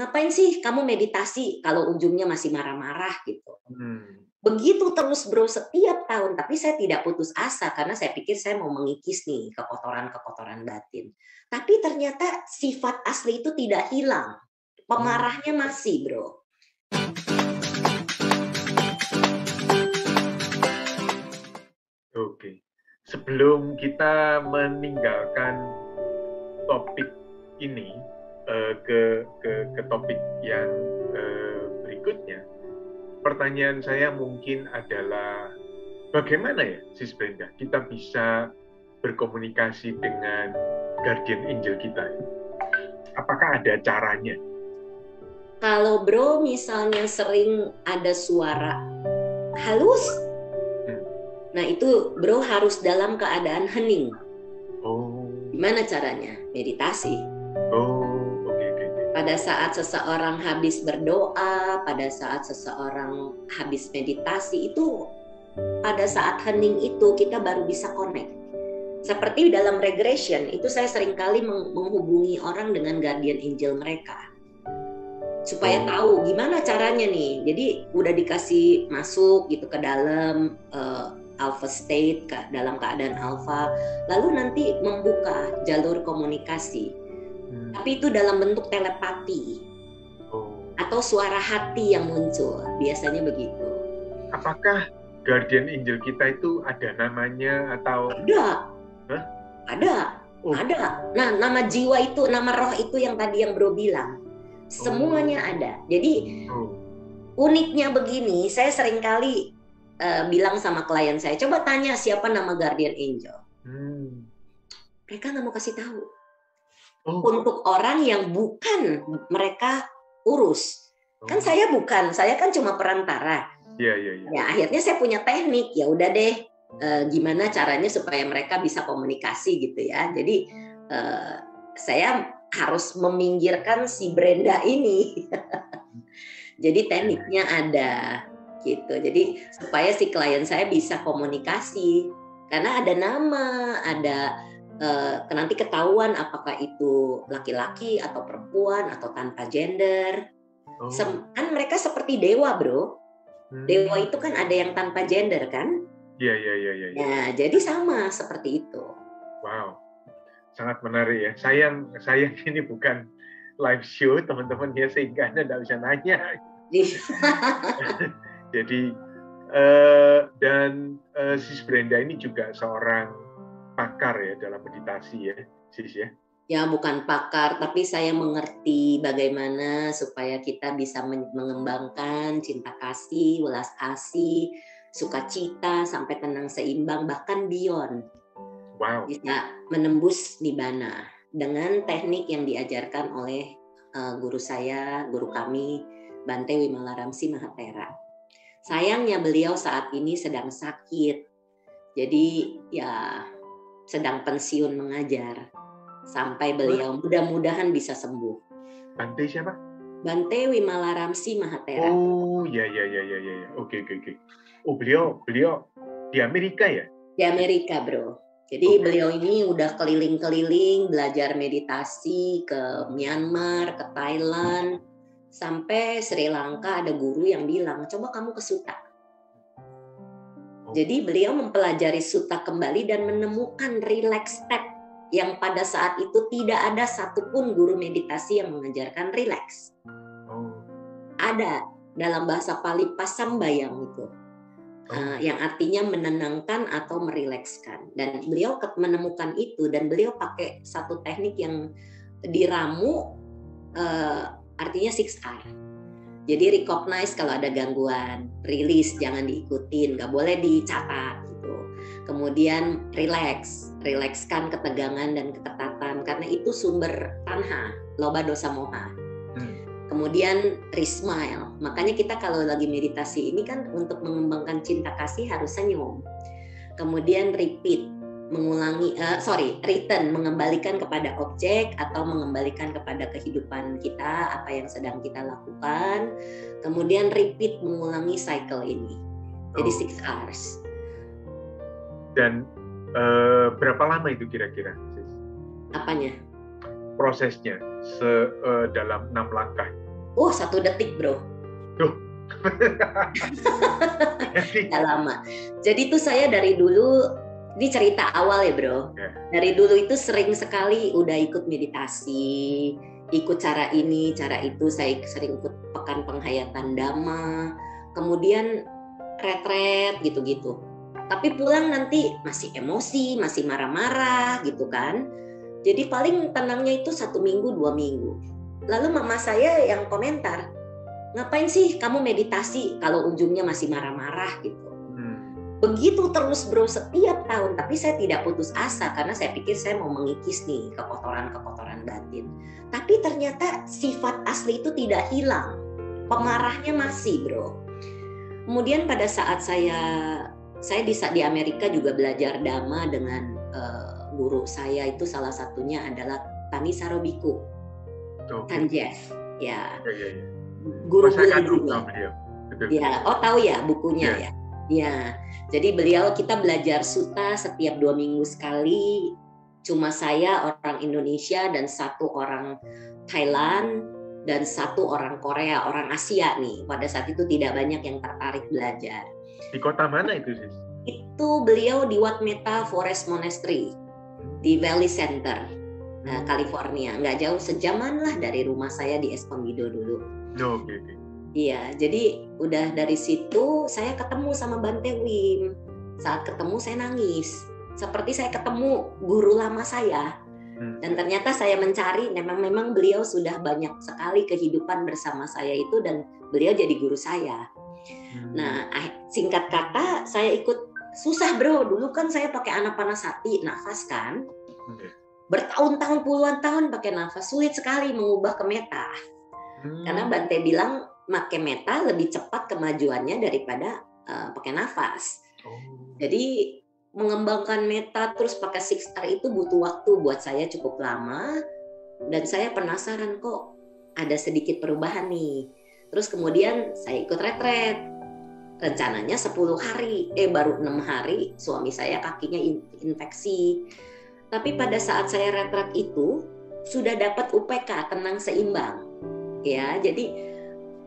ngapain sih kamu meditasi kalau ujungnya masih marah-marah gitu. Hmm. Begitu terus bro setiap tahun, tapi saya tidak putus asa karena saya pikir saya mau mengikis nih kekotoran-kekotoran batin. Tapi ternyata sifat asli itu tidak hilang. Pemarahnya masih bro. Oke. Sebelum kita meninggalkan topik ini ke topik yang berikutnya, pertanyaan saya mungkin adalah bagaimana ya, Sis Brenda, kita bisa berkomunikasi dengan guardian angel kita? Apakah ada caranya? Kalau bro misalnya sering ada suara halus, nah itu bro harus dalam keadaan hening. Oh. Gimana caranya? Meditasi. Oh, oke. Pada saat seseorang habis berdoa, pada saat seseorang habis meditasi, itu pada saat hening itu kita baru bisa connect. Seperti dalam regression, itu saya seringkali menghubungi orang dengan guardian angel mereka. Supaya tahu gimana caranya nih. Jadi udah dikasih masuk gitu ke dalam alpha state, dalam keadaan alpha, lalu nanti membuka jalur komunikasi. Tapi itu dalam bentuk telepati atau suara hati yang muncul, biasanya begitu. Apakah guardian angel kita itu ada namanya atau? Ada. Hah? Ada. Nah, nama jiwa itu, nama roh itu yang tadi yang bro bilang, semuanya ada. Jadi uniknya begini, saya seringkali bilang sama klien saya, coba tanya siapa nama guardian angel. Mereka nggak mau kasih tahu. Untuk orang yang bukan mereka urus. Kan saya bukan, saya kan cuma perantara. Iya. Ya akhirnya saya punya teknik, ya udah deh gimana caranya supaya mereka bisa komunikasi gitu ya. Jadi saya harus meminggirkan si Brenda ini. Jadi tekniknya ada gitu. Jadi supaya si klien saya bisa komunikasi. Karena ada nama, ada nanti ketahuan apakah itu laki-laki atau perempuan atau tanpa gender. Kan mereka seperti dewa bro. Dewa itu kan ada yang tanpa gender kan? Iya. Ya jadi sama seperti itu. Wow, sangat menarik ya. Sayang ini bukan live show teman-teman ya, sehingga Anda tidak bisa nanya. Jadi dan Sis Brenda ini juga seorang pakar ya dalam meditasi ya, Sis ya. Ya bukan pakar, tapi saya mengerti bagaimana supaya kita bisa mengembangkan cinta kasih, welas asih, sukacita sampai tenang seimbang, bahkan beyond. Wow. Bisa menembus nibbana dengan teknik yang diajarkan oleh guru saya, guru kami, Bante Wimalaramsi Mahatera. Sayangnya beliau saat ini sedang sakit, jadi ya sedang pensiun mengajar sampai beliau mudah-mudahan bisa sembuh. Bante siapa? Bante Wimalaramsi Mahatera. Oh ya. Oke. Oh beliau di Amerika ya? Di Amerika bro. Jadi beliau ini udah keliling-keliling belajar meditasi ke Myanmar, ke Thailand, sampai Sri Lanka ada guru yang bilang, coba kamu ke Sutta. Jadi beliau mempelajari Sutta kembali dan menemukan relax step yang pada saat itu tidak ada satupun guru meditasi yang mengajarkan relax. Ada dalam bahasa Pali pasambayang itu. Yang artinya menenangkan atau merilekskan. Dan beliau menemukan itu dan beliau pakai satu teknik yang diramu, artinya 6R. Jadi recognize kalau ada gangguan, release jangan diikutin, nggak boleh dicatat gitu. Kemudian relaxkan ketegangan dan keketatan karena itu sumber tanha, loba dosa moha. Kemudian re-smile. Makanya kita kalau lagi meditasi ini kan untuk mengembangkan cinta kasih harus senyum. Kemudian repeat, return, mengembalikan kepada objek atau mengembalikan kepada kehidupan kita, apa yang sedang kita lakukan. Kemudian repeat, mengulangi cycle ini. Jadi 6 hours. Dan berapa lama itu kira-kira? Apanya? Prosesnya dalam 6 langkah. Oh, 1 detik, bro. Tuh. Nggak lama. Jadi tuh saya dari dulu, ini cerita awal ya bro. Dari dulu itu sering sekali udah ikut meditasi, ikut cara ini, cara itu. Saya sering ikut pekan penghayatan Dhamma, kemudian retret gitu-gitu. Tapi pulang nanti masih emosi, masih marah-marah gitu kan. Jadi paling tenangnya itu 1 minggu, 2 minggu. Lalu mama saya yang komentar, ngapain sih kamu meditasi kalau ujungnya masih marah-marah gitu. Begitu terus bro setiap tahun, tapi saya tidak putus asa karena saya pikir saya mau mengikis nih kekotoran-kekotoran batin. Tapi ternyata sifat asli itu tidak hilang, pemarahnya masih bro. Kemudian pada saat saya di Amerika juga belajar Dhamma dengan guru saya itu salah satunya adalah Thanissaro Bhikkhu, Jeff, ya. Guru juga. Ya, oh tahu ya bukunya ya. Ya, jadi kita belajar sutta setiap 2 minggu sekali. Cuma saya orang Indonesia dan 1 orang Thailand dan 1 orang Korea, orang Asia nih. Pada saat itu tidak banyak yang tertarik belajar. Di kota mana itu sih? Itu beliau di Wat Metta Forest Monastery di Valley Center, California. Nggak jauh, sejaman lah dari rumah saya di Escondido dulu. Oke. Iya, jadi udah dari situ saya ketemu sama Bante Wim. Saat ketemu saya nangis, seperti saya ketemu guru lama saya. Dan ternyata saya mencari, memang beliau sudah banyak sekali kehidupan bersama saya itu dan beliau jadi guru saya. Nah, singkat kata saya ikut susah bro. Dulu kan saya pakai Anapanasati, nafas kan. Bertahun-tahun, puluhan tahun pakai nafas, sulit sekali mengubah ke meta. Karena Bante bilang pakai meta lebih cepat kemajuannya daripada pakai nafas. Jadi mengembangkan meta terus pakai 6R itu butuh waktu buat saya cukup lama. Dan saya penasaran kok ada sedikit perubahan nih. Terus kemudian saya ikut retret. Rencananya 10 hari, baru 6 hari suami saya kakinya infeksi. Tapi pada saat saya retret itu sudah dapat UPK, tenang seimbang. Ya, jadi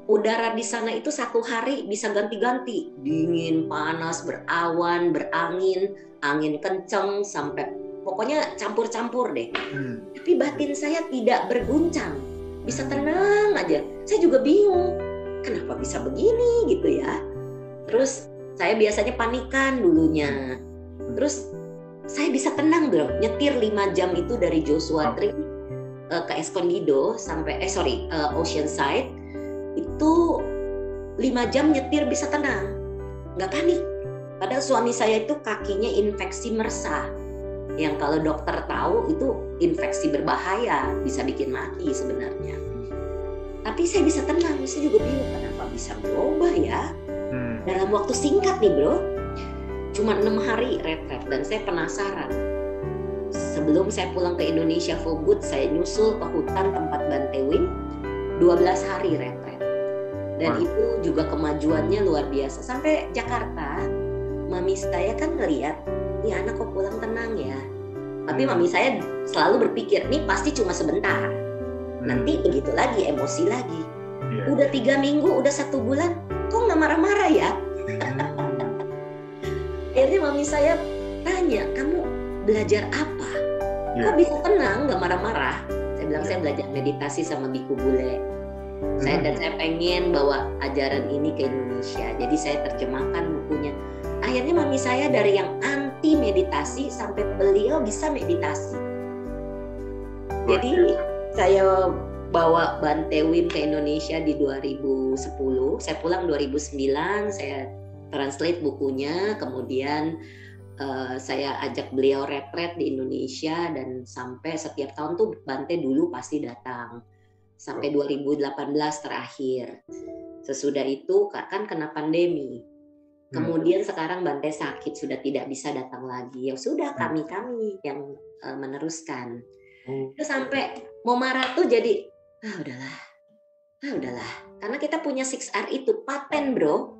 udara di sana itu 1 hari bisa ganti-ganti, dingin, panas, berawan, berangin, angin kenceng sampai pokoknya campur-campur deh. Tapi batin saya tidak berguncang, bisa tenang aja. Saya juga bingung, kenapa bisa begini gitu ya. Terus saya biasanya panikan dulunya. Terus saya bisa tenang bro, nyetir 5 jam itu dari Joshua Tree ke Escondido sampai Oceanside itu 5 jam nyetir bisa tenang, nggak panik. Padahal suami saya itu kakinya infeksi MRSA, yang kalau dokter tahu itu infeksi berbahaya, bisa bikin mati sebenarnya. Tapi saya bisa tenang, saya juga bingung kenapa bisa berubah ya. Dalam waktu singkat nih bro, cuma 6 hari retret dan saya penasaran. Sebelum saya pulang ke Indonesia for good, saya nyusul ke hutan tempat Bante Wim, 12 hari retret. Dan itu juga kemajuannya luar biasa. Sampai Jakarta, mami saya kan ngeliat, ini anak kok pulang tenang ya. Tapi mami saya selalu berpikir, nih pasti cuma sebentar. Nanti begitu lagi, emosi lagi. Udah 3 minggu, udah 1 bulan, kok nggak marah-marah ya? Akhirnya mami saya tanya, kamu belajar apa? Kok bisa tenang, nggak marah-marah? Saya bilang saya belajar meditasi sama Biku Bule. Saya pengen bawa ajaran ini ke Indonesia. Jadi saya terjemahkan bukunya. Akhirnya mami saya dari yang anti meditasi sampai beliau bisa meditasi. Jadi saya bawa Bante Wim ke Indonesia di 2010. Saya pulang 2009. Saya translate bukunya. Kemudian saya ajak beliau retret di Indonesia dan sampai setiap tahun tuh Bante dulu pasti datang sampai 2018 terakhir. Sesudah itu kan kena pandemi. Kemudian sekarang Bante sakit sudah tidak bisa datang lagi. Ya sudah kami yang meneruskan. Itu sampai mau marah tuh jadi udahlah. Karena kita punya 6R itu paten bro.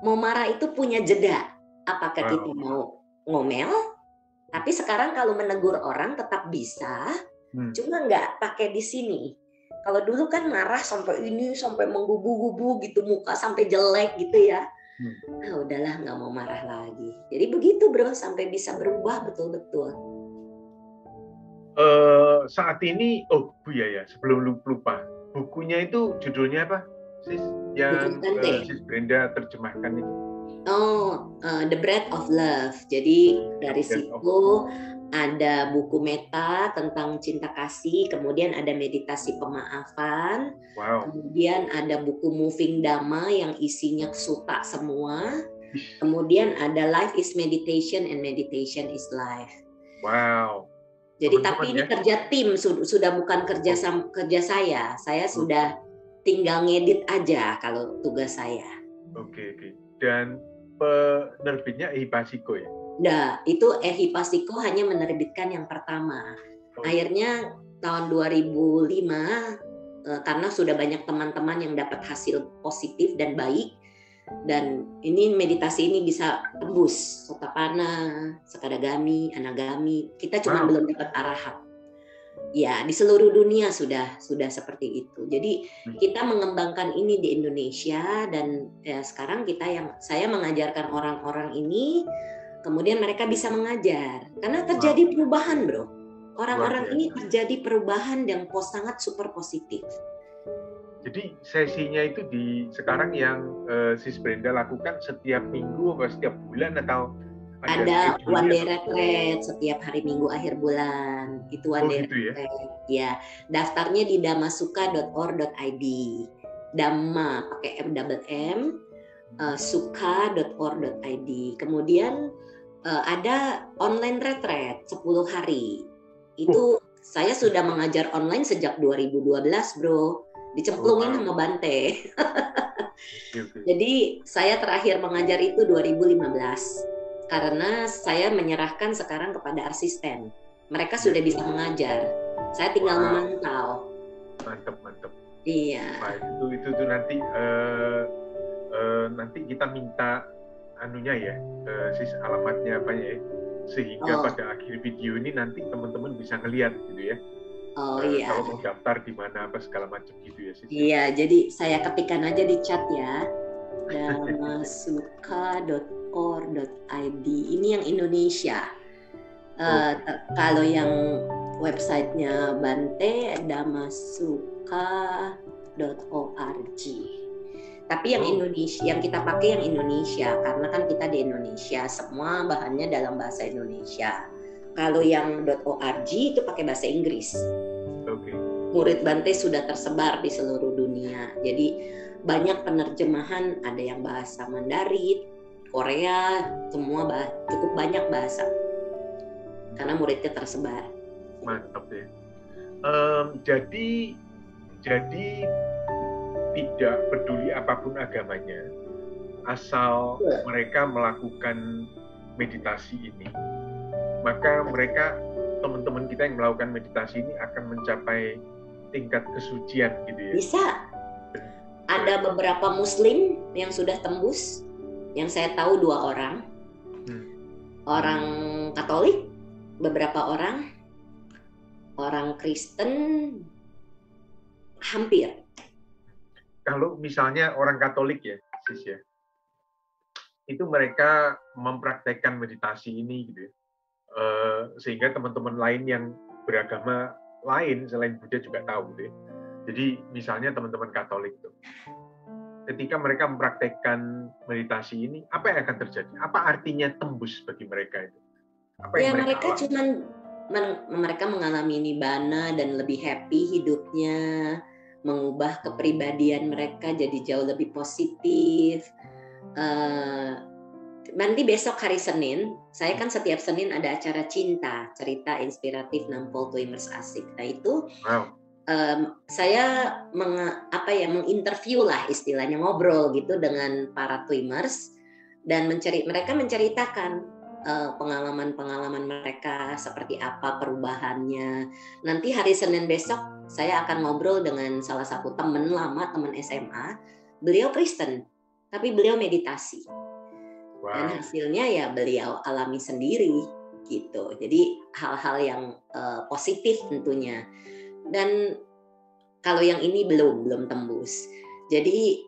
Mau marah itu punya jeda. Apakah kita mau ngomel, tapi sekarang kalau menegur orang tetap bisa, cuma nggak pakai di sini. Kalau dulu kan marah sampai ini, sampai menggubu-gubu gitu, muka sampai jelek gitu ya. Udahlah, nggak mau marah lagi. Jadi begitu bro, sampai bisa berubah betul-betul. Saat ini, oh Bu ya, sebelum lupa, bukunya itu judulnya apa, Sis? Yang Sis Brenda terjemahkan itu? The Breath of Love. Jadi dari situ ada buku meta tentang cinta kasih, kemudian ada meditasi pemaafan, kemudian ada buku Moving Dhamma yang isinya sutta semua, kemudian ada Life is Meditation and Meditation is Life. Wow. Jadi tapi ini kerja tim, sudah bukan kerja saya. Saya sudah tinggal ngedit aja kalau tugas saya. Oke. Dan penerbitnya Ehipasiko ya? Nah, itu Ehipasiko hanya menerbitkan yang pertama. Akhirnya tahun 2005 karena sudah banyak teman-teman yang dapat hasil positif dan baik, dan ini meditasi ini bisa tembus Sotapanna, Sakadagami, Anagami. Kita cuma belum dapat arahat. Ya, di seluruh dunia sudah seperti itu. Jadi kita mengembangkan ini di Indonesia, dan ya, sekarang saya mengajarkan orang-orang ini, kemudian mereka bisa mengajar. Karena terjadi perubahan, bro. Orang-orang ini terjadi perubahan yang sangat super positif. Jadi sesinya itu sekarang yang Sis Brenda lakukan setiap minggu atau setiap bulan, atau ada one day retreat setiap hari Minggu akhir bulan. Itu one day retreat. Ya, daftarnya di dhammasuka.org.id. Dhamma pakai M, suka.org.id. Kemudian ada online retreat 10 hari. Itu saya sudah mengajar online sejak 2012, bro. Dicemplungin sama Bante. Jadi saya terakhir mengajar itu 2015. Karena saya menyerahkan sekarang kepada asisten. Mereka sudah bisa mengajar. Saya tinggal memantau. Mantap. Iya. Nah, itu nanti kita minta anunya ya, Sis, alamatnya apa ya, sehingga pada akhir video ini nanti teman-teman bisa ngelihat gitu ya. Iya. Kalau mau daftar di mana apa segala macam gitu ya, Sis. Iya, jadi saya ketikkan aja di chat ya. dhammasuka.org.id. Ini yang Indonesia. Kalau yang websitenya Bante, dhammasuka.org. Tapi yang Indonesia, yang kita pakai yang Indonesia, karena kan kita di Indonesia, semua bahannya dalam bahasa Indonesia. Kalau yang .org itu pakai bahasa Inggris. Murid Bante sudah tersebar di seluruh dunia. Jadi banyak penerjemahan, ada yang bahasa Mandarin, Korea, semua cukup banyak bahasa. Karena muridnya tersebar. Mantap ya. Jadi tidak peduli apapun agamanya, asal mereka melakukan meditasi ini, maka mereka, teman-teman kita yang melakukan meditasi ini akan mencapai tingkat kesucian gitu ya. Bisa. Ada beberapa Muslim yang sudah tembus, yang saya tahu 2 orang. Orang Katolik, beberapa orang Kristen, hampir. Kalau misalnya orang Katolik ya, Sis ya, itu mereka mempraktekkan meditasi ini gitu ya, sehingga teman-teman lain yang beragama lain selain Buddha juga tahu gitu ya. Jadi misalnya teman-teman Katolik tuh, ketika mereka mempraktekkan meditasi ini, apa yang akan terjadi? Apa artinya tembus bagi mereka itu? Apa yang mereka cuman mereka mengalami nibbana dan lebih happy hidupnya, mengubah kepribadian mereka jadi jauh lebih positif. Nanti besok hari Senin, saya kan setiap Senin ada acara cinta, cerita inspiratif Nampol Twimers Asik. Nah itu saya menginterview lah istilahnya, ngobrol gitu dengan para Twimers, dan mereka menceritakan pengalaman-pengalaman mereka seperti apa perubahannya. Nanti hari Senin besok saya akan ngobrol dengan salah satu teman lama, teman SMA. Beliau Kristen, tapi beliau meditasi. Dan hasilnya ya beliau alami sendiri gitu. Jadi hal-hal yang positif tentunya. Dan Kalau yang ini belum tembus. Jadi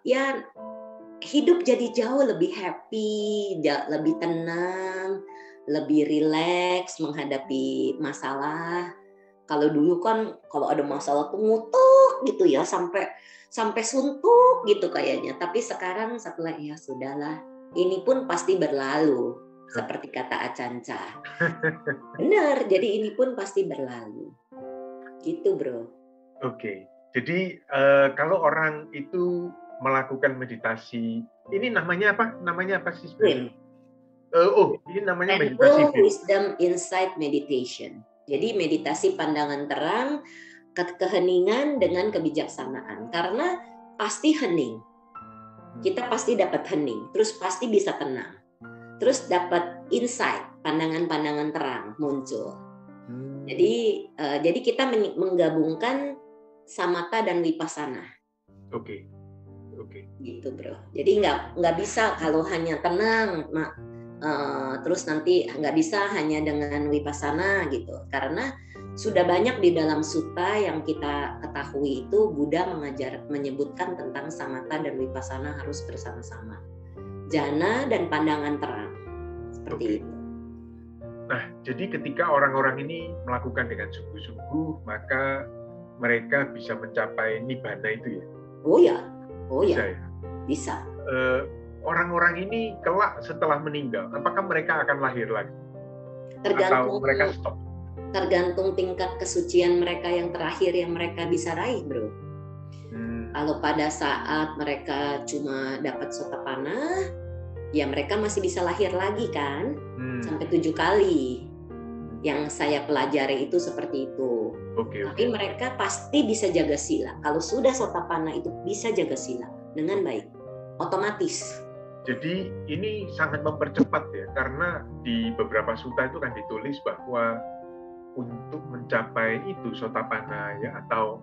ya hidup jadi jauh lebih happy, lebih tenang, lebih rileks menghadapi masalah. Kalau dulu kan kalau ada masalah tuh ngutuk gitu ya, sampai suntuk gitu kayaknya. Tapi sekarang setelah ya sudahlah, ini pun pasti berlalu seperti kata Acanca. Benar, jadi ini pun pasti berlalu. Gitu, Bro. Oke. Jadi kalau orang itu melakukan meditasi, ini namanya apa? Namanya apa sih? Ini namanya meditasi Wisdom Insight Meditation. Jadi meditasi pandangan terang, keheningan dengan kebijaksanaan. Karena pasti hening. Kita pasti dapat hening, terus pasti bisa tenang. Terus dapat insight, pandangan-pandangan terang muncul. Jadi kita menggabungkan samatha dan vipassana. Oke. Gitu, Bro. Jadi nggak bisa kalau hanya tenang, terus nanti nggak bisa hanya dengan vipassana gitu. Karena sudah banyak di dalam sutta yang kita ketahui itu Buddha menyebutkan tentang samatha dan vipassana harus bersama-sama. Jhana dan pandangan terang. Seperti itu. Nah, jadi ketika orang-orang ini melakukan dengan sungguh-sungguh, maka mereka bisa mencapai nibbana itu ya? Oh ya. Ya? Bisa. Orang-orang ini kelak setelah meninggal, apakah mereka akan lahir lagi? Atau mereka stop? Tergantung tingkat kesucian mereka yang terakhir yang mereka bisa raih, Bro. Kalau pada saat mereka cuma dapat sotapanna, ya mereka masih bisa lahir lagi kan, sampai 7 kali. Yang saya pelajari itu seperti itu. Tapi mereka pasti bisa jaga sila. Kalau sudah sotapanna itu bisa jaga sila dengan baik, otomatis. Jadi ini sangat mempercepat ya, karena di beberapa sutta itu kan ditulis bahwa untuk mencapai itu sotapanna ya, atau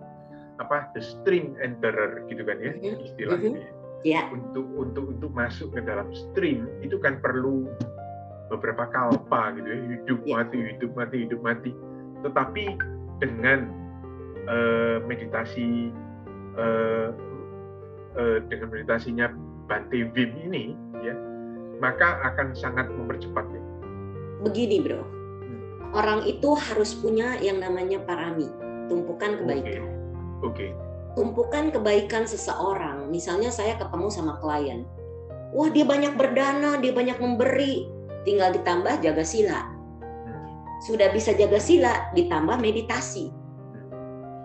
the stream enterer gitu kan ya, istilahnya. Yeah. Untuk masuk ke dalam stream itu kan perlu beberapa kalpa gitu ya, hidup mati. Tetapi dengan meditasi dengan meditasinya Bhante Wim ini ya, maka akan sangat mempercepatnya. Begini, Bro. Orang itu harus punya yang namanya parami, tumpukan kebaikan. Tumpukan kebaikan seseorang. Misalnya saya ketemu sama klien. Wah, dia banyak berdana, dia banyak memberi. Tinggal ditambah jaga sila. Sudah bisa jaga sila, ditambah meditasi.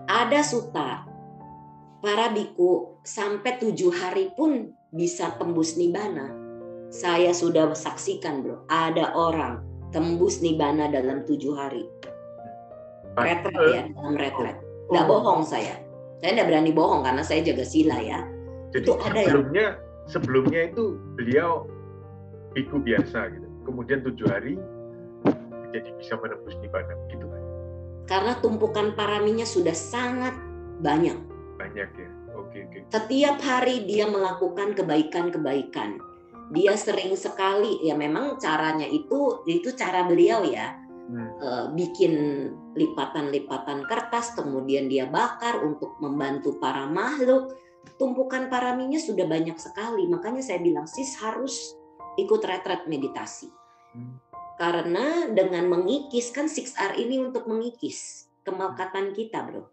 Ada sutta, para biku sampai 7 hari pun bisa tembus nibbana. Saya sudah saksikan, Bro. Ada orang tembus nibbana dalam 7 hari. Retret ya, dalam retret. Nggak bohong saya. Saya nggak berani bohong karena saya jaga sila ya. Jadi itu ada sebelumnya itu beliau biku biasa gitu. Kemudian 7 hari jadi bisa menembus nibbana gitu kan. Karena tumpukan paraminya sudah sangat banyak. Banyak ya. Oke. Setiap hari dia melakukan kebaikan-kebaikan. Dia sering sekali, ya memang caranya itu cara beliau ya. Bikin lipatan-lipatan kertas, kemudian dia bakar untuk membantu para makhluk. Tumpukan paraminya sudah banyak sekali. Makanya saya bilang, sis harus ikut retret meditasi. Karena dengan mengikis, kan 6R ini untuk mengikis kemelekatan kita, Bro.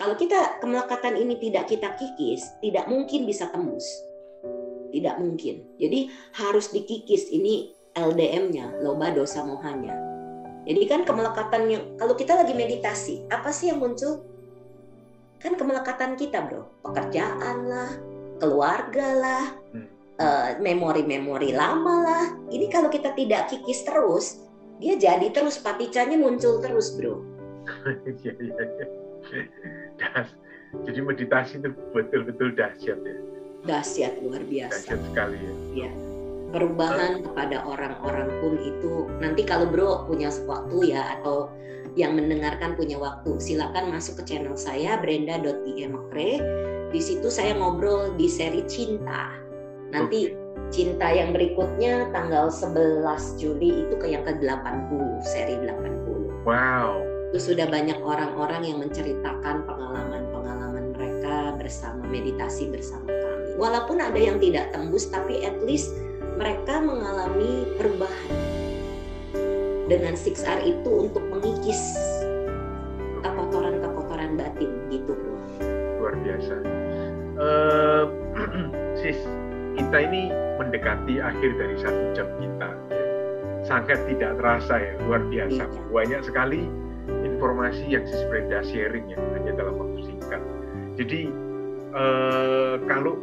Kalau kita kemelekatan ini tidak kita kikis, tidak mungkin bisa tembus. Tidak mungkin. Jadi harus dikikis. Ini LDM-nya, loba dosa mohanya. Jadi kan kemelekatan yang, kalau kita lagi meditasi, apa sih yang muncul? Kan kemelekatan kita, Bro. Pekerjaan lah, keluarga lah, memori-memori lama lah. Ini kalau kita tidak kikis terus, dia jadi terus, paticanya muncul terus, Bro. Jadi meditasi itu betul-betul dahsyat ya. Dahsyat, luar biasa. Dahsyat sekali ya. Iya. Perubahan kepada orang-orang pun itu, nanti kalau Bro punya waktu ya, atau yang mendengarkan punya waktu, silakan masuk ke channel saya brenda.imekre. Di situ saya ngobrol di seri cinta. Nanti cinta yang berikutnya tanggal 11 Juli itu ke yang ke-80, seri 80. Wow. Itu sudah banyak orang-orang yang menceritakan pengalaman-pengalaman bersama, meditasi bersama kami. Walaupun ada yang tidak tembus, tapi at least mereka mengalami perubahan dengan 6R itu untuk mengikis kekotoran-kekotoran batin gitu, bro. Luar biasa. Sis, kita ini mendekati akhir dari 1 jam kita, ya. Sangat tidak terasa ya, luar biasa. Iya. Banyak sekali informasi yang Sis Brenda sharing ya, hanya dalam waktu singkat. Jadi kalau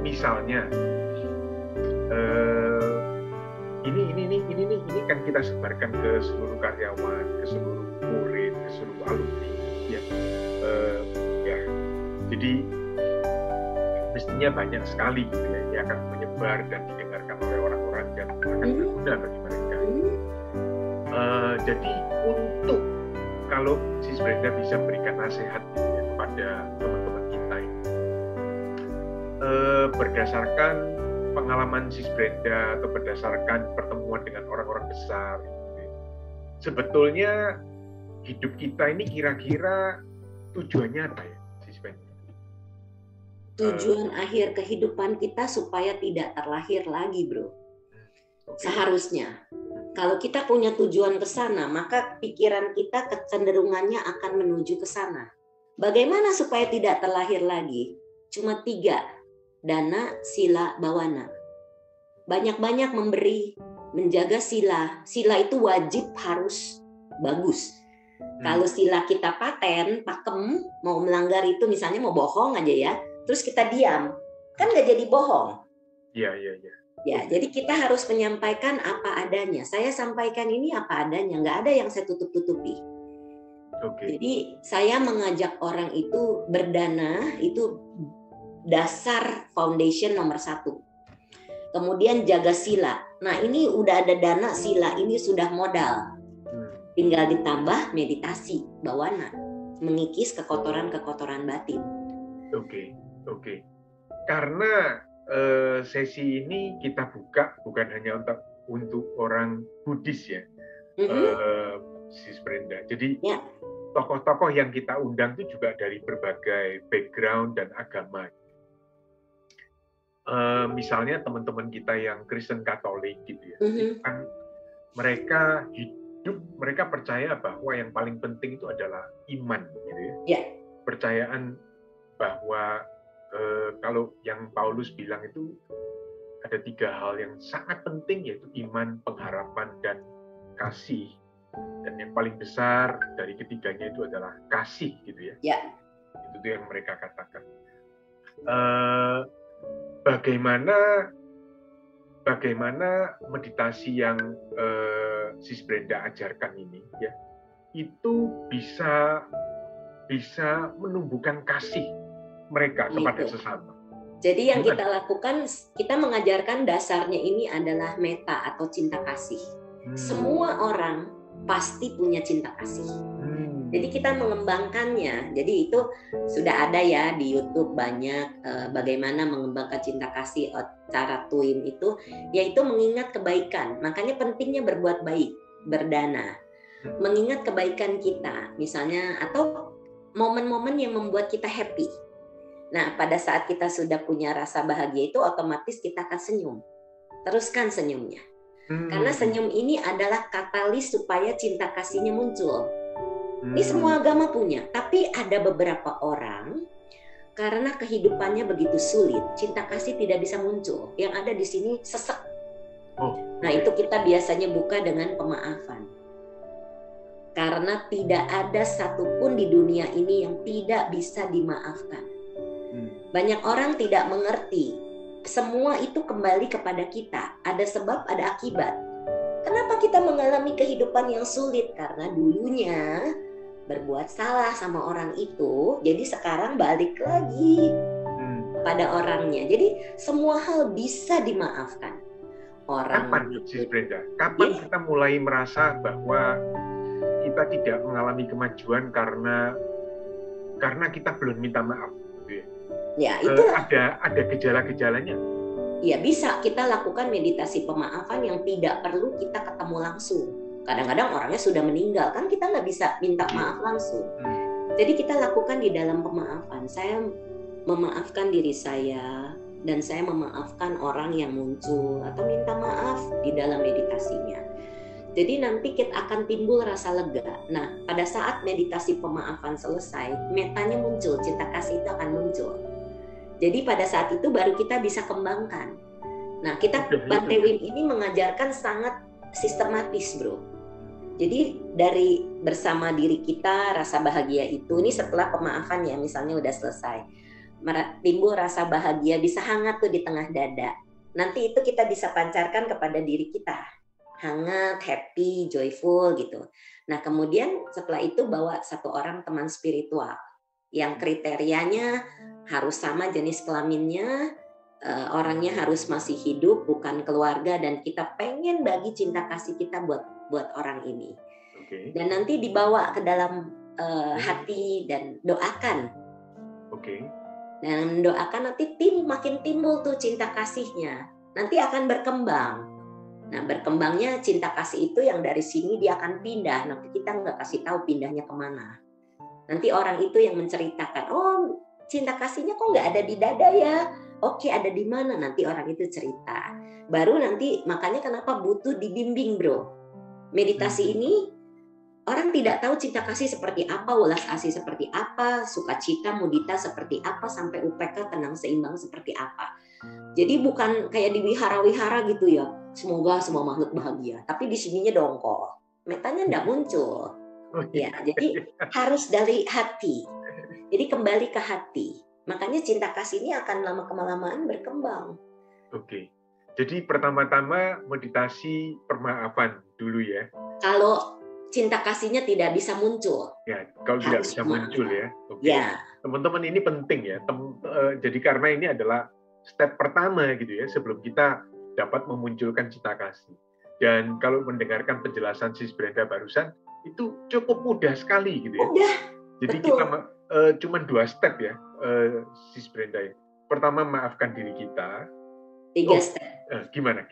misalnya ini kan kita sebarkan ke seluruh karyawan, ke seluruh murid, ke seluruh alumni, ya. Jadi mestinya banyak sekali gitu ya, ini akan menyebar dan didengarkan oleh orang-orang dan akan berguna bagi mereka. Jadi untuk kalau Sis Brenda bisa berikan nasihat gitu ya, kepada teman-teman kita ini, berdasarkan pengalaman Sis Brenda atau berdasarkan pertemuan dengan orang-orang besar, gitu ya, sebetulnya hidup kita ini kira-kira tujuannya apa ya, Sis Brenda? Tujuan akhir kehidupan kita supaya tidak terlahir lagi, bro. Seharusnya. Kalau kita punya tujuan ke sana, maka pikiran kita kecenderungannya akan menuju ke sana. Bagaimana supaya tidak terlahir lagi? Cuma 3, dana, sila, bawana. Banyak-banyak memberi, menjaga sila. Sila itu wajib harus bagus. Kalau sila kita paten, pakem, mau melanggar itu misalnya mau bohong aja ya, terus kita diam, kan nggak jadi bohong. Iya. Ya, jadi kita harus menyampaikan apa adanya. Saya sampaikan ini apa adanya, nggak ada yang saya tutup-tutupi. Jadi saya mengajak orang itu berdana, itu dasar foundation nomor 1. Kemudian jaga sila. Nah ini udah ada dana, sila, ini sudah modal. Tinggal ditambah meditasi, bawana, mengikis kekotoran-kekotoran batin. Oke. Karena sesi ini kita buka bukan hanya untuk orang Buddhis ya, Sis Brenda. Jadi tokoh-tokoh yang kita undang itu juga dari berbagai background dan agama. Misalnya teman-teman kita yang Kristen Katolik gitu ya, itu kan mereka hidup, mereka percaya bahwa yang paling penting itu adalah iman gitu ya. Percayaan bahwa kalau yang Paulus bilang itu ada 3 hal yang sangat penting, yaitu iman, pengharapan, dan kasih. Dan yang paling besar dari ketiganya itu adalah kasih gitu ya. Itu yang mereka katakan. Bagaimana meditasi yang Sis Brenda ajarkan ini ya, itu bisa menumbuhkan kasih mereka kepada sesama. Jadi yang kita lakukan, kita mengajarkan dasarnya ini adalah meta atau cinta kasih. Semua orang pasti punya cinta kasih. Jadi kita mengembangkannya. Jadi itu sudah ada ya di YouTube banyak bagaimana mengembangkan cinta kasih. Cara twin itu yaitu mengingat kebaikan. Makanya pentingnya berbuat baik, berdana. Mengingat kebaikan kita misalnya, atau momen-momen yang membuat kita happy. Nah, pada saat kita sudah punya rasa bahagia itu otomatis kita akan senyum. Teruskan senyumnya. Karena senyum ini adalah katalis supaya cinta kasihnya muncul. Ini semua agama punya, tapi ada beberapa orang karena kehidupannya begitu sulit, cinta kasih tidak bisa muncul. Yang ada di sini sesek. Nah, itu kita biasanya buka dengan pemaafan. Karena tidak ada satupun di dunia ini yang tidak bisa dimaafkan. Banyak orang tidak mengerti. Semua itu kembali kepada kita. Ada sebab, ada akibat. Kenapa kita mengalami kehidupan yang sulit? Karena dulunya berbuat salah sama orang itu. Jadi sekarang balik lagi pada orangnya. Jadi semua hal bisa dimaafkan. Kapan, Sis Brenda? Kapan kita mulai merasa bahwa kita tidak mengalami kemajuan karena kita belum minta maaf? Ya, itu ada gejala-gejalanya. Ya, bisa kita lakukan meditasi pemaafan yang tidak perlu kita ketemu langsung. Kadang-kadang orangnya sudah meninggal, kan kita nggak bisa minta maaf langsung. Jadi kita lakukan di dalam pemaafan. Saya memaafkan diri saya, dan saya memaafkan orang yang muncul atau minta maaf di dalam meditasinya. Jadi nanti kita akan timbul rasa lega. Nah, pada saat meditasi pemaafan selesai, metanya muncul, cinta kasih itu akan muncul. Jadi pada saat itu baru kita bisa kembangkan. Nah, Bhante Wim ini mengajarkan sangat sistematis, bro. Jadi dari bersama diri kita, rasa bahagia itu, ini setelah pemaafan ya, misalnya udah selesai, timbul rasa bahagia, bisa hangat tuh di tengah dada. Nanti itu kita bisa pancarkan kepada diri kita, hangat, happy, joyful gitu. Nah kemudian setelah itu bawa satu orang teman spiritual, yang kriterianya harus sama jenis kelaminnya, orangnya harus masih hidup, bukan keluarga, dan kita pengen bagi cinta kasih kita buat orang ini. Okay. Dan nanti dibawa ke dalam hati dan doakan. Okay. Dan doakan nanti makin timbul tuh cinta kasihnya. Nanti akan berkembang. Nah berkembangnya cinta kasih itu yang dari sini dia akan pindah. Nanti kita nggak kasih tahu pindahnya kemana. Nanti orang itu yang menceritakan, oh cinta kasihnya kok nggak ada di dada ya. Oke, ada di mana? Nanti orang itu cerita. Baru nanti makanya kenapa butuh dibimbing, bro. Meditasi ini orang tidak tahu cinta kasih seperti apa, welas asih seperti apa, sukacita, mudita seperti apa, sampai UPK tenang seimbang seperti apa. Jadi bukan kayak di wihara-wihara gitu ya. Semoga semua makhluk bahagia. Tapi di sininya dongkol. Metanya enggak muncul. Ya, jadi harus dari hati. Jadi kembali ke hati. Makanya cinta kasih ini akan lama kelamaan berkembang. Oke. Jadi pertama-tama meditasi permaafan dulu ya. Kalau cinta kasihnya tidak bisa muncul. Ya, kalau tidak bisa muncul ya. Oke. Ya. Teman-teman ini penting ya. Jadi karena ini adalah step pertama gitu ya sebelum kita dapat memunculkan cinta kasih. Dan kalau mendengarkan penjelasan Sis Brenda barusan itu cukup mudah sekali gitu ya. Mudah. Jadi betul. Kita cuma 2 step ya, Sis Brenda. Pertama maafkan diri kita. 3 step. Gimana?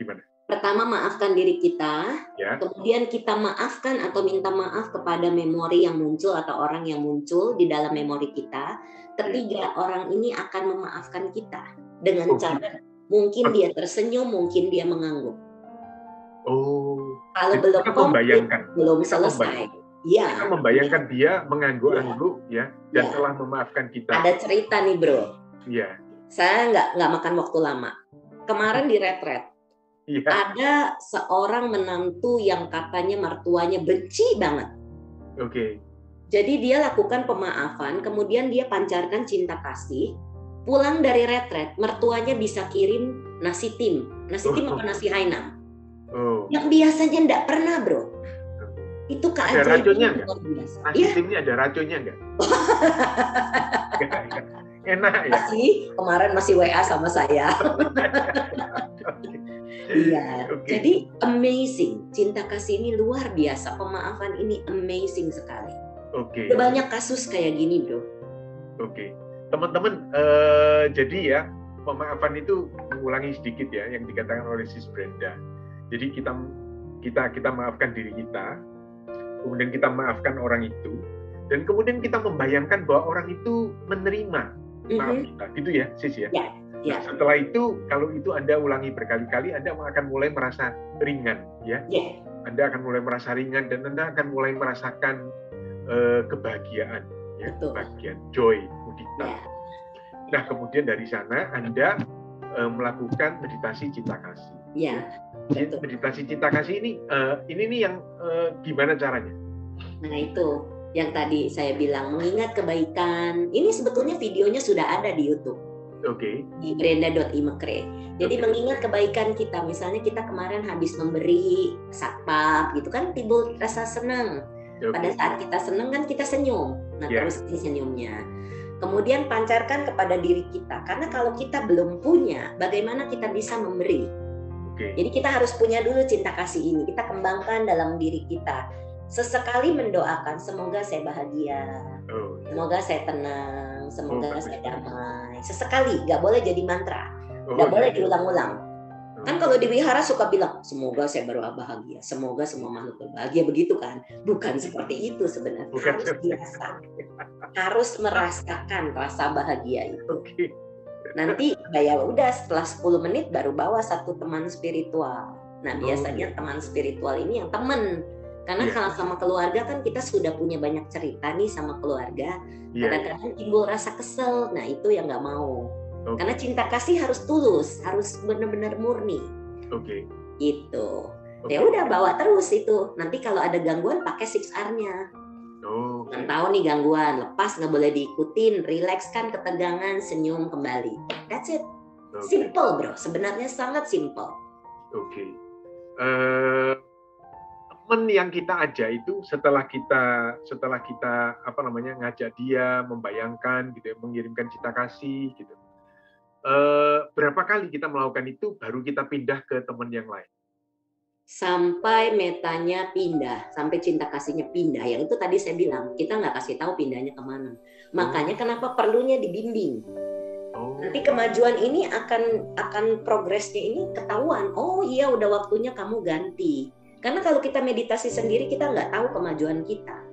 Pertama maafkan diri kita, ya. Kemudian kita maafkan atau minta maaf kepada memori yang muncul atau orang yang muncul di dalam memori kita. Ketiga, orang ini akan memaafkan kita dengan cara mungkin dia tersenyum, mungkin dia mengangguk. Kalau belum komplit, belum selesai. Ya. Kita membayangkan dia mengangguk-angguk ya dan telah memaafkan kita. Ada cerita nih, bro. Iya. Saya nggak makan waktu lama. Kemarin di retret, ada seorang menantu yang katanya mertuanya benci banget. Oke. Jadi dia lakukan pemaafan, kemudian dia pancarkan cinta kasih. Pulang dari retret, mertuanya bisa kirim nasi tim. Nasi tim apa nasi Hainam? Yang biasanya enggak pernah, bro. Itu keajaiban luar biasa. Nasi timnya ada racunnya enggak? Enak ya? Kemarin masih WA sama saya. Iya, jadi amazing. Cinta kasih ini luar biasa. Pemaafan ini amazing sekali. Oke. Banyak kasus kayak gini, bro. Oke. Teman-teman, jadi ya, pemaafan itu mengulangi sedikit ya yang dikatakan oleh Sis Brenda. Jadi kita maafkan diri kita, kemudian kita maafkan orang itu, dan kemudian kita membayangkan bahwa orang itu menerima maaf kita, gitu ya, Sis ya. Ya. Nah, setelah itu, kalau itu Anda ulangi berkali-kali, Anda akan mulai merasa ringan, ya. Anda akan mulai merasa ringan dan Anda akan mulai merasakan kebahagiaan, ya, kebahagiaan, joy, mudita. Nah, kemudian dari sana Anda melakukan meditasi cinta kasih. Ya. Meditasi cinta kasih ini nih yang gimana caranya? Nah itu yang tadi saya bilang, mengingat kebaikan. Ini sebetulnya videonya sudah ada di YouTube. Oke. Di brenda.imekre. Jadi mengingat kebaikan kita, misalnya kita kemarin habis memberi satpam gitu kan, timbul rasa senang. Pada saat kita senang kan kita senyum. Nah terus ini senyumnya. Kemudian pancarkan kepada diri kita, karena kalau kita belum punya, bagaimana kita bisa memberi? Jadi kita harus punya dulu cinta kasih ini. Kita kembangkan dalam diri kita. Sesekali mendoakan, semoga saya bahagia, semoga saya tenang, semoga saya damai. Sesekali, nggak boleh jadi mantra, nggak boleh diulang-ulang. Kan kalau di wihara suka bilang, semoga saya bahagia, semoga semua makhluk berbahagia, begitu kan? Bukan seperti itu sebenarnya. Bukan Harus dirasa, harus merasakan rasa bahagia itu. Oke. Nanti ya udah setelah 10 menit baru bawa satu teman spiritual. Nah biasanya teman spiritual ini yang temen. Karena kalau sama keluarga kan kita sudah punya banyak cerita nih sama keluarga. Kadang-kadang timbul rasa kesel. Nah itu yang nggak mau. Karena cinta kasih harus tulus, harus benar-benar murni. Gitu. Ya udah bawa terus itu. Nanti kalau ada gangguan pakai 6R-nya. Tahu nih gangguan, lepas nggak boleh diikutin, relakskan ketegangan, senyum kembali. That's it. Simple bro, sebenarnya sangat simple. Teman yang kita ajak itu setelah kita ngajak dia membayangkan gitu ya, mengirimkan cinta kasih gitu. Berapa kali kita melakukan itu baru kita pindah ke teman yang lain? Sampai metanya pindah, sampai cinta kasihnya pindah. Yang itu tadi saya bilang, kita nggak kasih tahu pindahnya kemana. Makanya kenapa perlunya dibimbing. Nanti kemajuan ini akan progresnya ini ketahuan. Oh iya, udah waktunya kamu ganti. Karena kalau kita meditasi sendiri, kita nggak tahu kemajuan kita.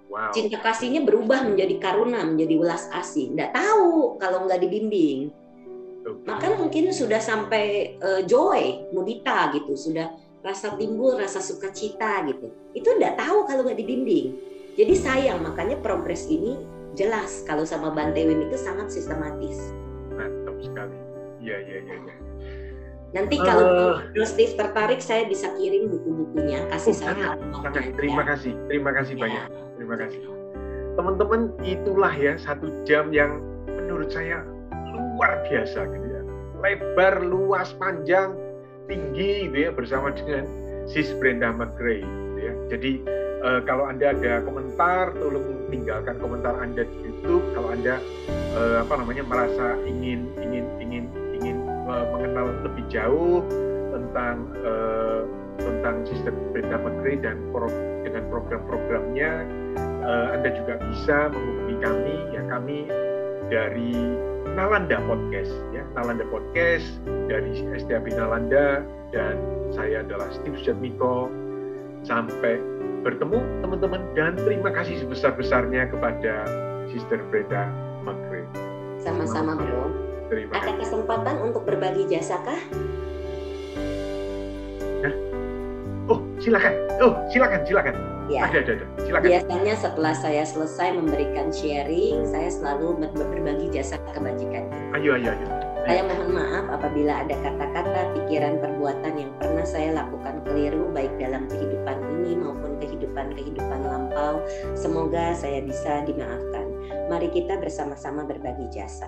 Wow. Cinta kasihnya berubah menjadi karuna, menjadi welas asih. Nggak tahu kalau nggak dibimbing. Maka mungkin sudah sampai joy, mudita gitu, sudah rasa timbul, rasa sukacita gitu. Itu nggak tahu kalau nggak dibimbing. Jadi sayang, makanya progres ini jelas kalau sama Bante Wim itu sangat sistematis. Mantap sekali. Iya. Nanti kalau Steve tertarik, saya bisa kirim buku-bukunya, kasih saya. Terima kasih banyak. Terima kasih. Teman-teman, itulah ya 1 jam yang menurut saya luar biasa gitu ya. Lebar, luas, panjang, tinggi gitu ya, bersama dengan Sis Brenda McRae gitu ya. Jadi kalau Anda ada komentar, tolong tinggalkan komentar Anda di YouTube. Kalau Anda merasa ingin mengenal lebih jauh tentang Sister Brenda McRae dan dengan program-programnya, Anda juga bisa menghubungi kami. Ya, kami dari Nalanda Podcast, ya, Nalanda Podcast dari SDAP Nalanda, dan saya adalah Steve Sujatmiko. Sampai bertemu teman-teman, dan terima kasih sebesar-besarnya kepada Sister Brenda McRae. Sama-sama bro. Ada kesempatan untuk berbagi jasa kah? Silakan. Ya. Ada. Silakan. Biasanya setelah saya selesai memberikan sharing, saya selalu berbagi jasa kebajikan. Ayo. Saya mohon maaf apabila ada kata-kata, pikiran, perbuatan yang pernah saya lakukan keliru, baik dalam kehidupan ini maupun kehidupan lampau. Semoga saya bisa dimaafkan. Mari kita bersama-sama berbagi jasa.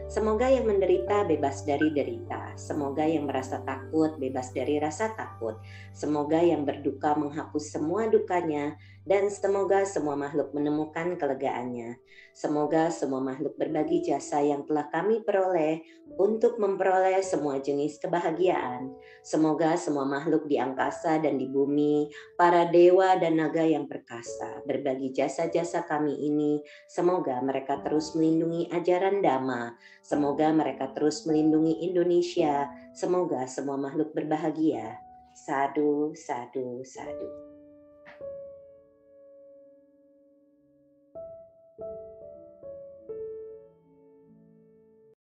Semoga yang menderita bebas dari derita. Semoga yang merasa takut bebas dari rasa takut. Semoga yang berduka menghapus semua dukanya. Dan semoga semua makhluk menemukan kelegaannya. Semoga semua makhluk berbagi jasa yang telah kami peroleh untuk memperoleh semua jenis kebahagiaan. Semoga semua makhluk di angkasa dan di bumi, para dewa dan naga yang perkasa, berbagi jasa-jasa kami ini. Semoga mereka terus melindungi ajaran Dhamma. Semoga mereka terus melindungi Indonesia. Semoga semua makhluk berbahagia. Sadu, sadu, sadu.